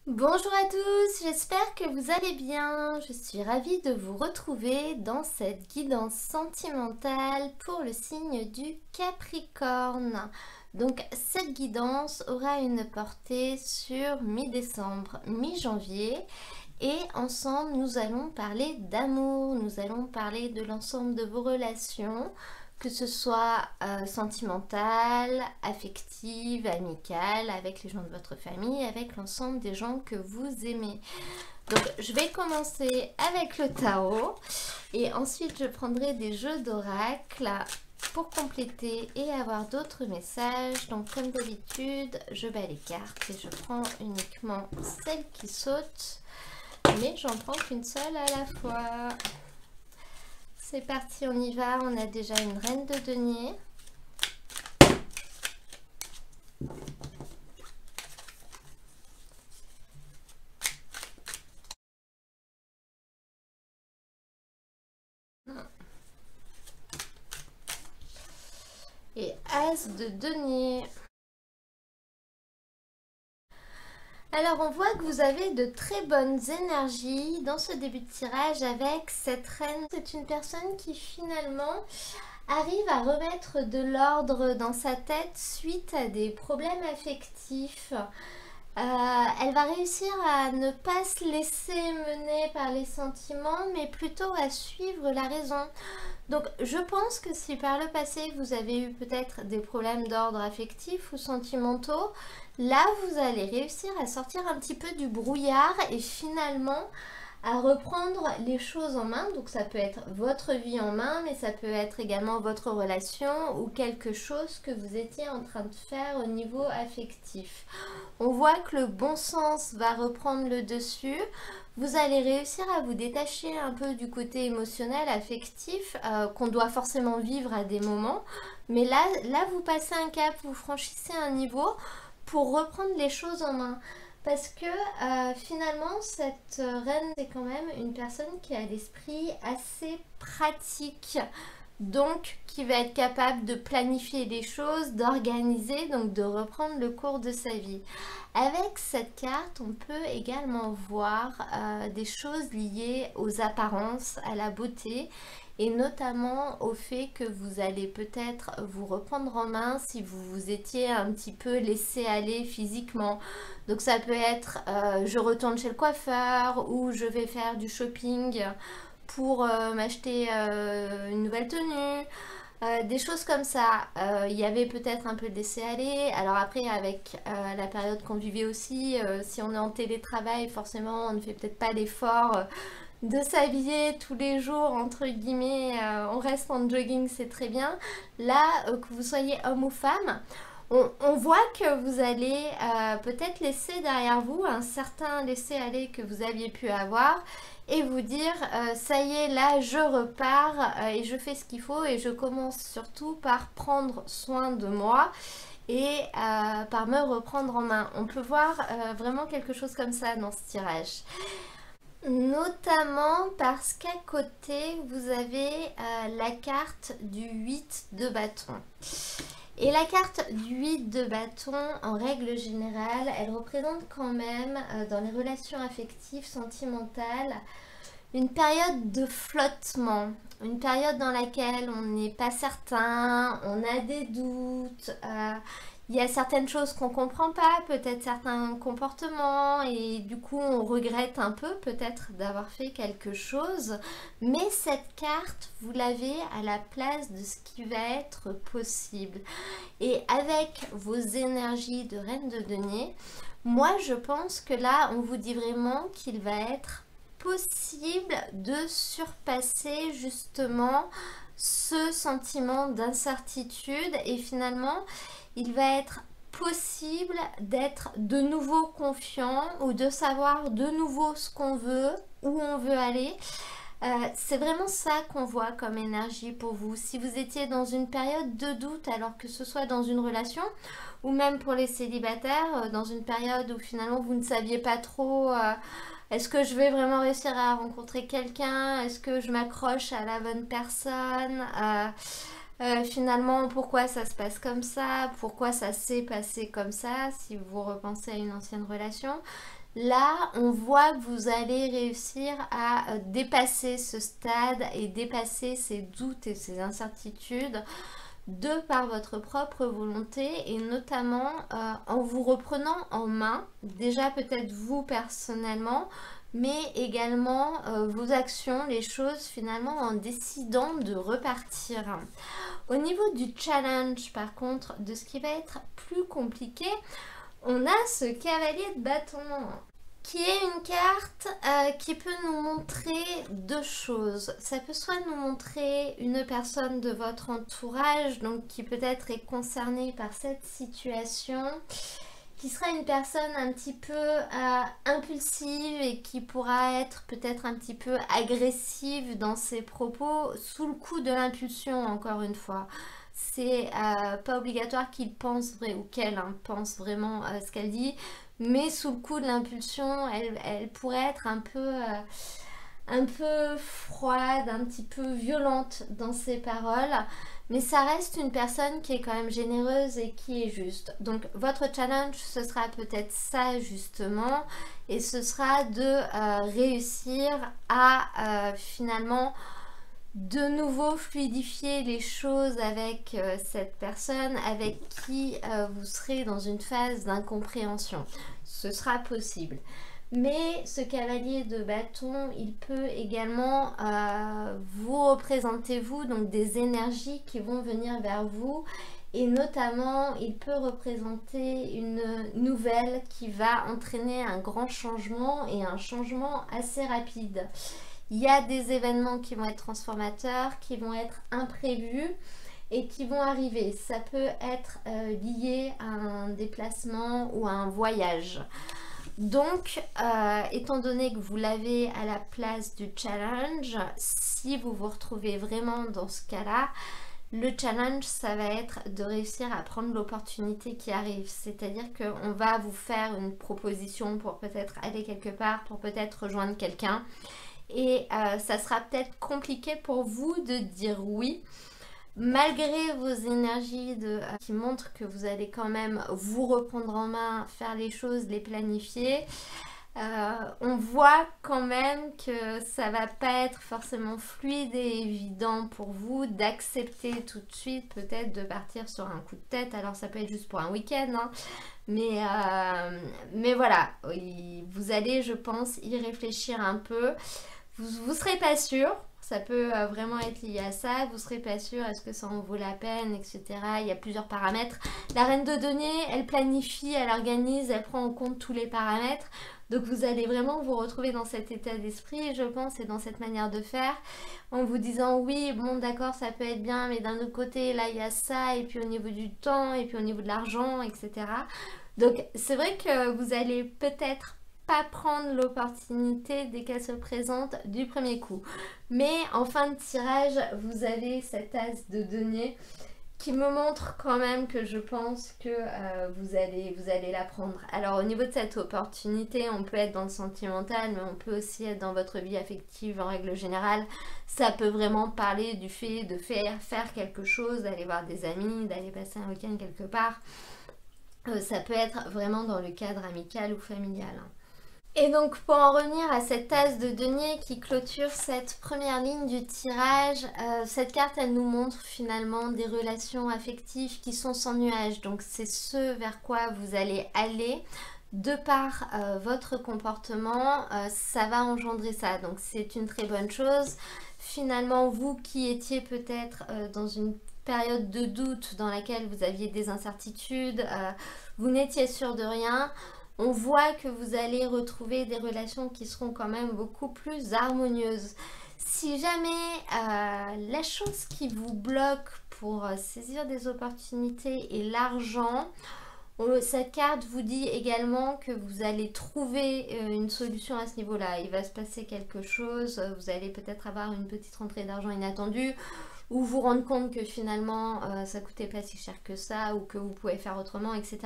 Bonjour à tous, j'espère que vous allez bien. Je suis ravie de vous retrouver dans cette guidance sentimentale pour le signe du Capricorne. Donc cette guidance aura une portée sur mi-décembre, mi-janvier. Et ensemble, nous allons parler d'amour, nous allons parler de l'ensemble de vos relations, que ce soit sentimentale, affective, amicale, avec les gens de votre famille, avec l'ensemble des gens que vous aimez. Donc je vais commencer avec le tarot et ensuite je prendrai des jeux d'oracle pour compléter et avoir d'autres messages. Donc comme d'habitude, je bats les cartes et je prends uniquement celles qui sautent, mais j'en prends qu'une seule à la fois. C'est parti, on y va. On a déjà une reine de denier. Et as de denier. Alors on voit que vous avez de très bonnes énergies dans ce début de tirage avec cette reine. C'est une personne qui finalement arrive à remettre de l'ordre dans sa tête suite à des problèmes affectifs. Elle va réussir à ne pas se laisser mener par les sentiments, mais plutôt à suivre la raison. Donc je pense que si par le passé vous avez eu peut-être des problèmes d'ordre affectif ou sentimentaux, là vous allez réussir à sortir un petit peu du brouillard et finalement à reprendre les choses en main. Donc ça peut être votre vie en main, mais ça peut être également votre relation ou quelque chose que vous étiez en train de faire au niveau affectif. On voit que le bon sens va reprendre le dessus. Vous allez réussir à vous détacher un peu du côté émotionnel, affectif, qu'on doit forcément vivre à des moments. Mais là, vous passez un cap, vous franchissez un niveau pour reprendre les choses en main. Parce que finalement, cette reine, c'est quand même une personne qui a l'esprit assez pratique. Donc, qui va être capable de planifier les choses, d'organiser, donc de reprendre le cours de sa vie. Avec cette carte, on peut également voir des choses liées aux apparences, à la beauté, et notamment au fait que vous allez peut-être vous reprendre en main si vous vous étiez un petit peu laissé aller physiquement. Donc ça peut être je retourne chez le coiffeur ou je vais faire du shopping pour m'acheter une nouvelle tenue. Des choses comme ça. Il y avait peut-être un peu de laisser aller. Alors après, avec la période qu'on vivait aussi, si on est en télétravail, forcément, on ne fait peut-être pas l'effort de s'habiller tous les jours, entre guillemets. On reste en jogging, c'est très bien. Là, que vous soyez homme ou femme, on voit que vous allez peut-être laisser derrière vous un certain laisser-aller que vous aviez pu avoir et vous dire ça y est, là je repars et je fais ce qu'il faut et je commence surtout par prendre soin de moi et par me reprendre en main. On peut voir vraiment quelque chose comme ça dans ce tirage. Notamment parce qu'à côté vous avez la carte du 8 de bâton. Et la carte du 8 de bâton, en règle générale, elle représente quand même, dans les relations affectives, sentimentales, une période de flottement. Une période dans laquelle on n'est pas certain, on a des doutes, il y a certaines choses qu'on ne comprend pas, peut-être certains comportements, et du coup on regrette un peu peut-être d'avoir fait quelque chose. Mais cette carte, vous l'avez à la place de ce qui va être possible. Et avec vos énergies de reine de denier, moi je pense que là on vous dit vraiment qu'il va être possible de surpasser justement ce sentiment d'incertitude et finalement il va être possible d'être de nouveau confiant ou de savoir de nouveau ce qu'on veut, où on veut aller. C'est vraiment ça qu'on voit comme énergie pour vous. Si vous étiez dans une période de doute, alors que ce soit dans une relation ou même pour les célibataires, dans une période où finalement vous ne saviez pas trop est-ce que je vais vraiment réussir à rencontrer quelqu'un, est-ce que je m'accroche à la bonne personne, finalement pourquoi ça se passe comme ça, pourquoi ça s'est passé comme ça, si vous repensez à une ancienne relation. Là, on voit que vous allez réussir à dépasser ce stade et dépasser ces doutes et ces incertitudes de par votre propre volonté et notamment en vous reprenant en main, déjà peut-être vous personnellement, mais également vos actions, les choses finalement en décidant de repartir. Au niveau du challenge par contre, de ce qui va être plus compliqué, on a ce cavalier de bâton qui est une carte qui peut nous montrer deux choses. Ça peut soit nous montrer une personne de votre entourage, donc qui peut-être est concernée par cette situation, qui sera une personne un petit peu impulsive et qui pourra être peut-être un petit peu agressive dans ses propos sous le coup de l'impulsion, encore une fois. C'est pas obligatoire qu'il pense ou qu'elle pense vraiment ce qu'elle dit, mais sous le coup de l'impulsion, elle pourrait être un peu froide, un petit peu violente dans ses paroles, mais ça reste une personne qui est quand même généreuse et qui est juste. Donc votre challenge, ce sera peut-être ça justement, et ce sera de réussir à finalement de nouveau fluidifier les choses avec cette personne avec qui vous serez dans une phase d'incompréhension. Ce sera possible. Mais ce cavalier de bâton, il peut également vous représenter vous, donc des énergies qui vont venir vers vous. Et notamment, il peut représenter une nouvelle qui va entraîner un grand changement et un changement assez rapide. Il y a des événements qui vont être transformateurs, qui vont être imprévus et qui vont arriver. Ça peut être lié à un déplacement ou à un voyage. Donc, étant donné que vous l'avez à la place du challenge, si vous vous retrouvez vraiment dans ce cas-là, le challenge, ça va être de réussir à prendre l'opportunité qui arrive. C'est-à-dire qu'on va vous faire une proposition pour peut-être aller quelque part, pour peut-être rejoindre quelqu'un. Et ça sera peut-être compliqué pour vous de dire oui, malgré vos énergies qui montrent que vous allez quand même vous reprendre en main, faire les choses, les planifier. On voit quand même que ça va pas être forcément fluide et évident pour vous d'accepter tout de suite peut-être de partir sur un coup de tête. Alors ça peut être juste pour un week-end, hein. Mais voilà, vous allez, je pense, y réfléchir un peu. Vous serez pas sûr, ça peut vraiment être lié à ça, vous serez pas sûr, est-ce que ça en vaut la peine, etc. Il y a plusieurs paramètres. La reine de denier, elle planifie, elle organise, elle prend en compte tous les paramètres. Donc vous allez vraiment vous retrouver dans cet état d'esprit, je pense, et dans cette manière de faire, en vous disant oui, bon d'accord, ça peut être bien, mais d'un autre côté, là il y a ça, et puis au niveau du temps, et puis au niveau de l'argent, etc. Donc c'est vrai que vous allez peut-être pas prendre l'opportunité dès qu'elle se présente du premier coup. Mais en fin de tirage, vous avez cet as de denier qui me montre quand même que je pense que vous allez la prendre. Alors au niveau de cette opportunité, on peut être dans le sentimental, mais on peut aussi être dans votre vie affective en règle générale. Ça peut vraiment parler du fait de faire quelque chose, d'aller voir des amis, d'aller passer un week-end quelque part. Ça peut être vraiment dans le cadre amical ou familial. Et donc pour en revenir à cette as de denier qui clôture cette première ligne du tirage, cette carte elle nous montre finalement des relations affectives qui sont sans nuage. Donc c'est ce vers quoi vous allez aller. De par votre comportement, ça va engendrer ça. Donc c'est une très bonne chose. Finalement, vous qui étiez peut-être dans une période de doute dans laquelle vous aviez des incertitudes, vous n'étiez sûr de rien, on voit que vous allez retrouver des relations qui seront quand même beaucoup plus harmonieuses. Si jamais la chose qui vous bloque pour saisir des opportunités est l'argent, cette carte vous dit également que vous allez trouver une solution à ce niveau-là. Il va se passer quelque chose, vous allez peut-être avoir une petite rentrée d'argent inattendue, ou vous rendre compte que finalement ça coûtait pas si cher que ça, ou que vous pouvez faire autrement, etc.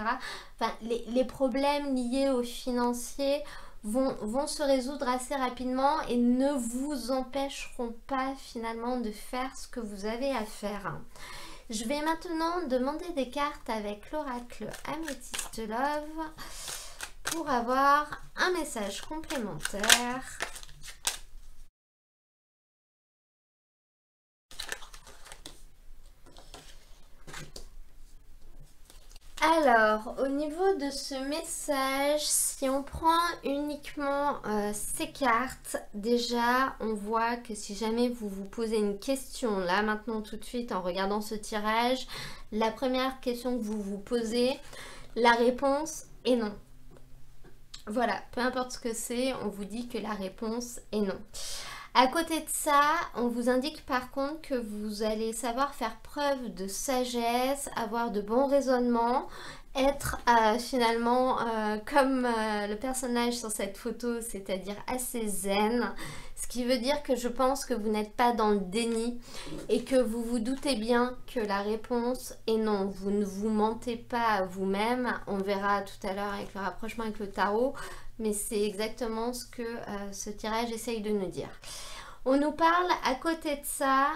Enfin, les problèmes liés au financier vont se résoudre assez rapidement et ne vous empêcheront pas finalement de faire ce que vous avez à faire. Je vais maintenant demander des cartes avec l'oracle Amethyst Love pour avoir un message complémentaire. Alors, au niveau de ce message, si on prend uniquement ces cartes, déjà, on voit que si jamais vous vous posez une question, là, maintenant, tout de suite, en regardant ce tirage, la première question que vous vous posez, la réponse est non. Voilà, peu importe ce que c'est, on vous dit que la réponse est non. À côté de ça, on vous indique par contre que vous allez savoir faire preuve de sagesse, avoir de bons raisonnements, être finalement comme le personnage sur cette photo, c'est-à-dire assez zen. Ce qui veut dire que je pense que vous n'êtes pas dans le déni et que vous vous doutez bien que la réponse est non. Vous ne vous mentez pas à vous-même. On verra tout à l'heure avec le rapprochement avec le tarot. Mais c'est exactement ce que ce tirage essaye de nous dire. On nous parle à côté de ça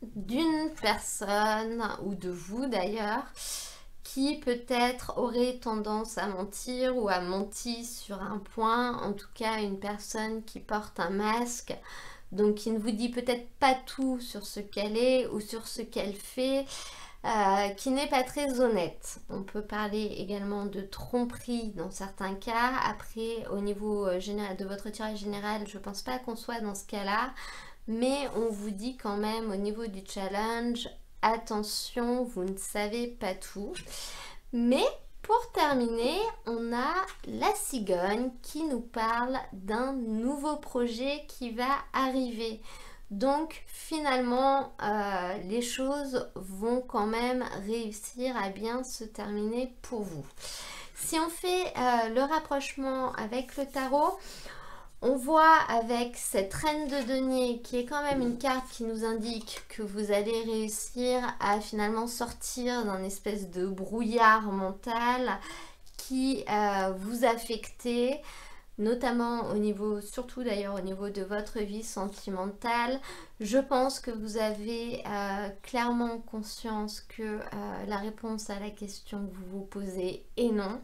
d'une personne, ou de vous d'ailleurs, qui peut-être aurait tendance à mentir ou à mentir sur un point. En tout cas, une personne qui porte un masque, donc qui ne vous dit peut-être pas tout sur ce qu'elle est ou sur ce qu'elle fait. Qui n'est pas très honnête. On peut parler également de tromperie dans certains cas. Après, au niveau général de votre tirage général, je ne pense pas qu'on soit dans ce cas-là. Mais on vous dit quand même au niveau du challenge, attention, vous ne savez pas tout. Mais pour terminer, on a la cigogne qui nous parle d'un nouveau projet qui va arriver. Donc finalement, les choses vont quand même réussir à bien se terminer pour vous. Si on fait le rapprochement avec le tarot, on voit avec cette reine de denier qui est quand même une carte qui nous indique que vous allez réussir à finalement sortir d'un espèce de brouillard mental qui vous affectait, notamment au niveau, surtout d'ailleurs au niveau de votre vie sentimentale. Je pense que vous avez clairement conscience que la réponse à la question que vous vous posez est non.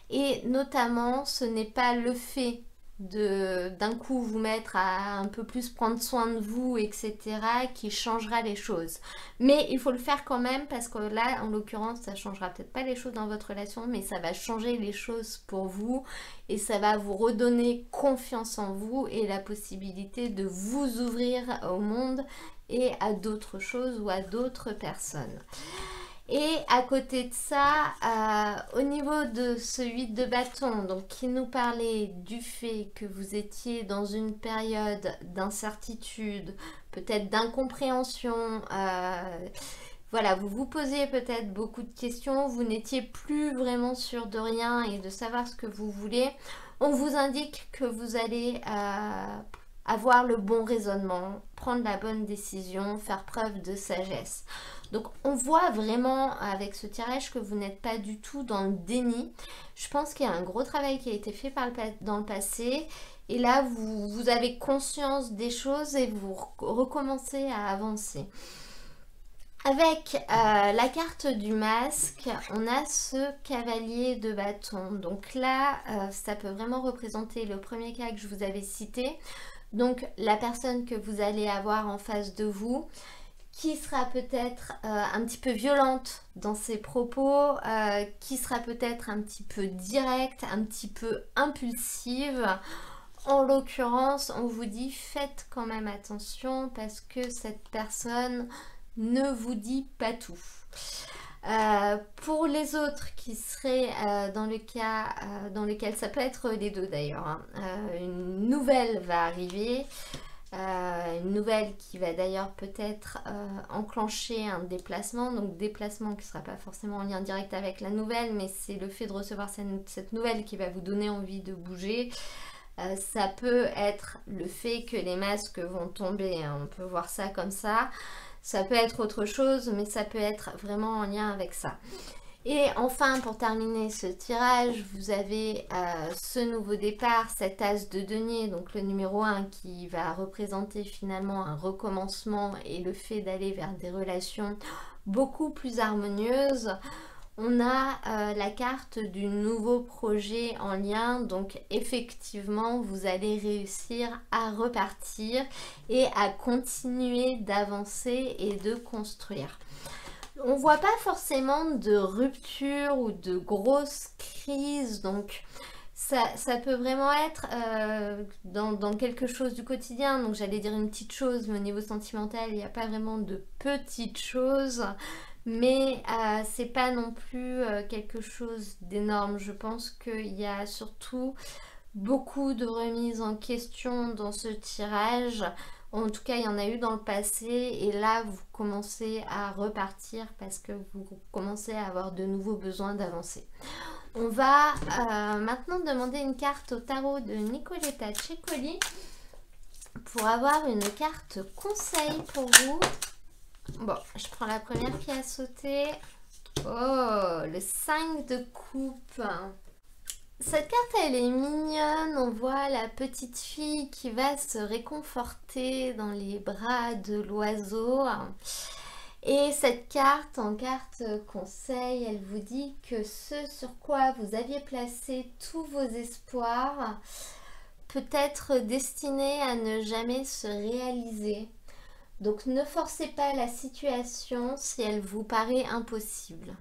Et notamment, ce n'est pas le fait d'un coup vous mettre à un peu plus prendre soin de vous, etc., qui changera les choses. Mais il faut le faire quand même parce que là, en l'occurrence, ça changera peut-être pas les choses dans votre relation, mais ça va changer les choses pour vous et ça va vous redonner confiance en vous et la possibilité de vous ouvrir au monde et à d'autres choses ou à d'autres personnes. Et à côté de ça, au niveau de ce 8 de bâton, donc qui nous parlait du fait que vous étiez dans une période d'incertitude, peut-être d'incompréhension, voilà, vous vous posiez peut-être beaucoup de questions, vous n'étiez plus vraiment sûr de rien et de savoir ce que vous voulez. On vous indique que vous allez avoir le bon raisonnement, prendre la bonne décision, faire preuve de sagesse. Donc on voit vraiment avec ce tirage que vous n'êtes pas du tout dans le déni. Je pense qu'il y a un gros travail qui a été fait dans le passé. Et là, vous avez conscience des choses et vous recommencez à avancer. Avec la carte du masque, on a ce cavalier de bâton. Donc là, ça peut vraiment représenter le premier cas que je vous avais cité. Donc la personne que vous allez avoir en face de vous, qui sera peut-être un petit peu violente dans ses propos, qui sera peut-être un petit peu directe, un petit peu impulsive. En l'occurrence, on vous dit faites quand même attention parce que cette personne ne vous dit pas tout. Pour les autres qui seraient dans le cas dans lequel ça peut être les deux d'ailleurs, hein, une nouvelle va arriver. Une nouvelle qui va d'ailleurs peut-être enclencher un déplacement, donc déplacement qui ne sera pas forcément en lien direct avec la nouvelle, mais c'est le fait de recevoir cette nouvelle qui va vous donner envie de bouger. Ça peut être le fait que les masques vont tomber, hein, on peut voir ça comme ça. Ça peut être autre chose, mais ça peut être vraiment en lien avec ça. Et enfin, pour terminer ce tirage, vous avez ce nouveau départ, cet as de denier, donc le numéro 1 qui va représenter finalement un recommencement et le fait d'aller vers des relations beaucoup plus harmonieuses. On a la carte du nouveau projet en lien, donc effectivement vous allez réussir à repartir et à continuer d'avancer et de construire. On voit pas forcément de rupture ou de grosses crises, donc ça peut vraiment être dans quelque chose du quotidien. Donc j'allais dire une petite chose, mais au niveau sentimental, il n'y a pas vraiment de petites choses. Mais c'est pas non plus quelque chose d'énorme. Je pense qu'il y a surtout beaucoup de remises en question dans ce tirage. En tout cas, il y en a eu dans le passé et là, vous commencez à repartir parce que vous commencez à avoir de nouveaux besoins d'avancer. On va maintenant demander une carte au tarot de Nicoletta Ceccoli pour avoir une carte conseil pour vous. Bon, je prends la première qui a sauté. Oh, le 5 de coupe. Cette carte, elle est mignonne. On voit la petite fille qui va se réconforter dans les bras de l'oiseau. Et cette carte, en carte conseil, elle vous dit que ce sur quoi vous aviez placé tous vos espoirs peut être destiné à ne jamais se réaliser. Donc ne forcez pas la situation si elle vous paraît impossible.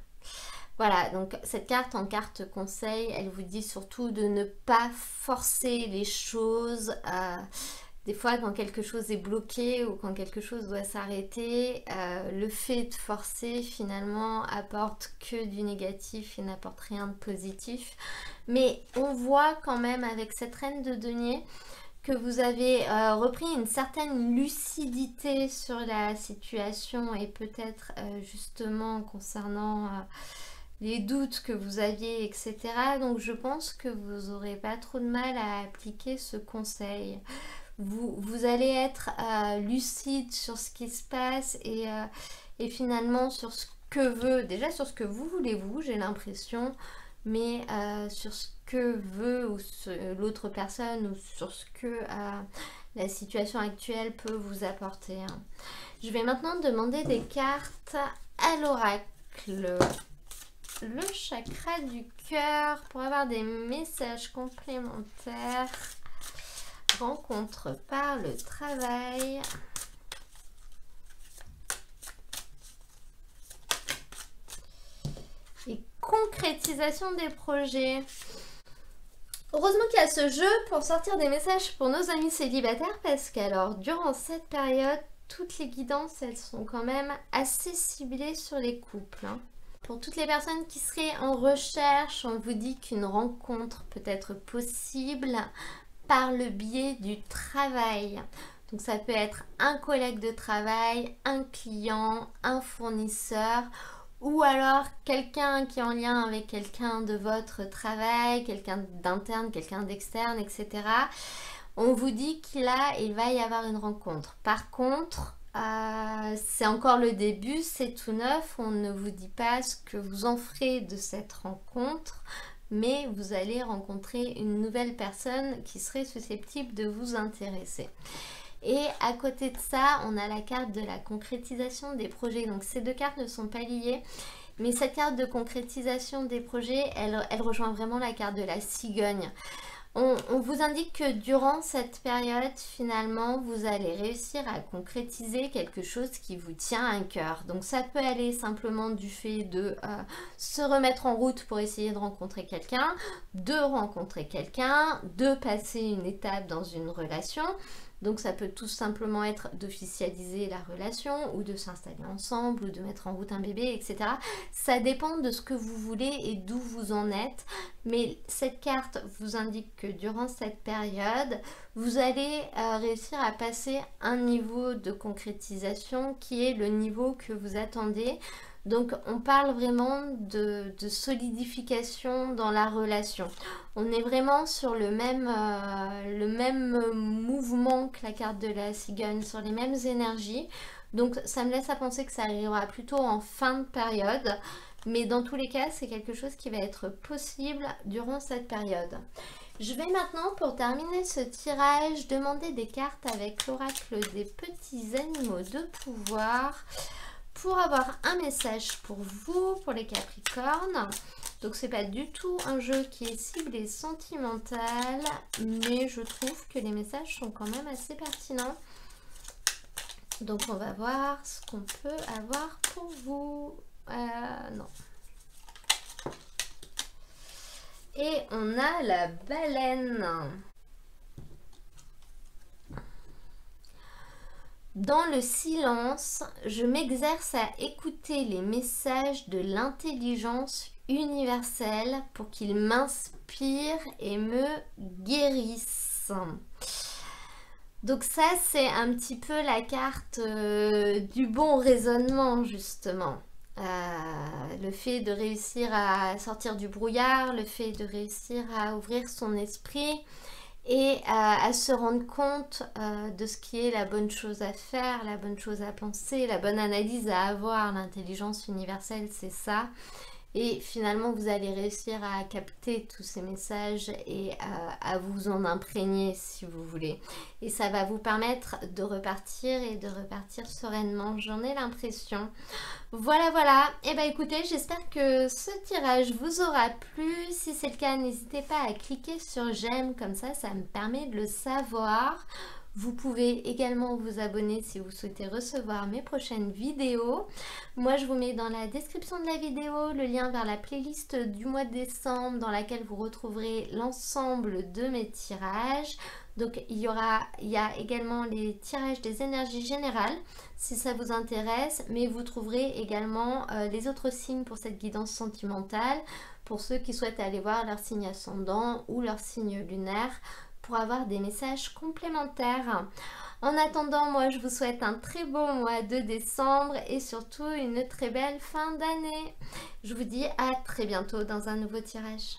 Voilà, donc cette carte en carte conseil, elle vous dit surtout de ne pas forcer les choses. Des fois, quand quelque chose est bloqué ou quand quelque chose doit s'arrêter, le fait de forcer finalement apporte que du négatif et n'apporte rien de positif. Mais on voit quand même avec cette reine de denier que vous avez repris une certaine lucidité sur la situation et peut-être justement concernant les doutes que vous aviez, etc. Donc je pense que vous n'aurez pas trop de mal à appliquer ce conseil. Vous allez être lucide sur ce qui se passe et finalement sur ce que veut, déjà sur ce que vous voulez vous, j'ai l'impression, mais sur ce que veut l'autre personne ou sur ce que la situation actuelle peut vous apporter. Je vais maintenant demander des cartes à l'oracle. Le chakra du cœur pour avoir des messages complémentaires. Rencontre par le travail. Et concrétisation des projets. Heureusement qu'il y a ce jeu pour sortir des messages pour nos amis célibataires parce qu'alors durant cette période, toutes les guidances elles sont quand même assez ciblées sur les couples. Pour toutes les personnes qui seraient en recherche, on vous dit qu'une rencontre peut être possible par le biais du travail. Donc ça peut être un collègue de travail, un client, un fournisseur ou alors quelqu'un qui est en lien avec quelqu'un de votre travail, quelqu'un d'interne, quelqu'un d'externe, etc. On vous dit que là, il va y avoir une rencontre. Par contre, c'est encore le début, c'est tout neuf, on ne vous dit pas ce que vous en ferez de cette rencontre, mais vous allez rencontrer une nouvelle personne qui serait susceptible de vous intéresser. Et à côté de ça, on a la carte de la concrétisation des projets. Donc ces deux cartes ne sont pas liées, mais cette carte de concrétisation des projets, elle rejoint vraiment la carte de la cigogne. On vous indique que durant cette période, finalement, vous allez réussir à concrétiser quelque chose qui vous tient à cœur. Donc ça peut aller simplement du fait de se remettre en route pour essayer de rencontrer quelqu'un, de passer une étape dans une relation. Donc ça peut tout simplement être d'officialiser la relation ou de s'installer ensemble ou de mettre en route un bébé, etc. Ça dépend de ce que vous voulez et d'où vous en êtes. Mais cette carte vous indique que durant cette période, vous allez réussir à passer un niveau de concrétisation qui est le niveau que vous attendez. Donc on parle vraiment de solidification dans la relation. On est vraiment sur le même mouvement que la carte de la cigogne, sur les mêmes énergies. Donc ça me laisse à penser que ça arrivera plutôt en fin de période. Mais dans tous les cas, c'est quelque chose qui va être possible durant cette période. Je vais maintenant, pour terminer ce tirage, demander des cartes avec l'oracle des petits animaux de pouvoir pour avoir un message pour vous, pour les Capricornes. Donc c'est pas du tout un jeu qui est ciblé sentimental, mais je trouve que les messages sont quand même assez pertinents. Donc on va voir ce qu'on peut avoir pour vous. Non. Et on a la baleine. Dans le silence, je m'exerce à écouter les messages de l'intelligence universelle pour qu'ils m'inspirent et me guérissent. Donc ça, c'est un petit peu la carte du bon raisonnement, justement. Le fait de réussir à sortir du brouillard, le fait de réussir à ouvrir son esprit et à se rendre compte de ce qui est la bonne chose à faire, la bonne chose à penser, la bonne analyse à avoir. L'intelligence universelle, c'est ça. Et finalement, vous allez réussir à capter tous ces messages et à vous en imprégner si vous voulez. Et ça va vous permettre de repartir et de repartir sereinement. J'en ai l'impression. Voilà, voilà. Et bien écoutez, j'espère que ce tirage vous aura plu. Si c'est le cas, n'hésitez pas à cliquer sur j'aime. Comme ça me permet de le savoir. Vous pouvez également vous abonner si vous souhaitez recevoir mes prochaines vidéos. Moi, je vous mets dans la description de la vidéo le lien vers la playlist du mois de décembre dans laquelle vous retrouverez l'ensemble de mes tirages. Donc, il y a également les tirages des énergies générales si ça vous intéresse, mais vous trouverez également les autres signes pour cette guidance sentimentale pour ceux qui souhaitent aller voir leur signe ascendant ou leur signe lunaire, pour avoir des messages complémentaires. En attendant, moi je vous souhaite un très beau mois de décembre et surtout une très belle fin d'année. Je vous dis à très bientôt dans un nouveau tirage.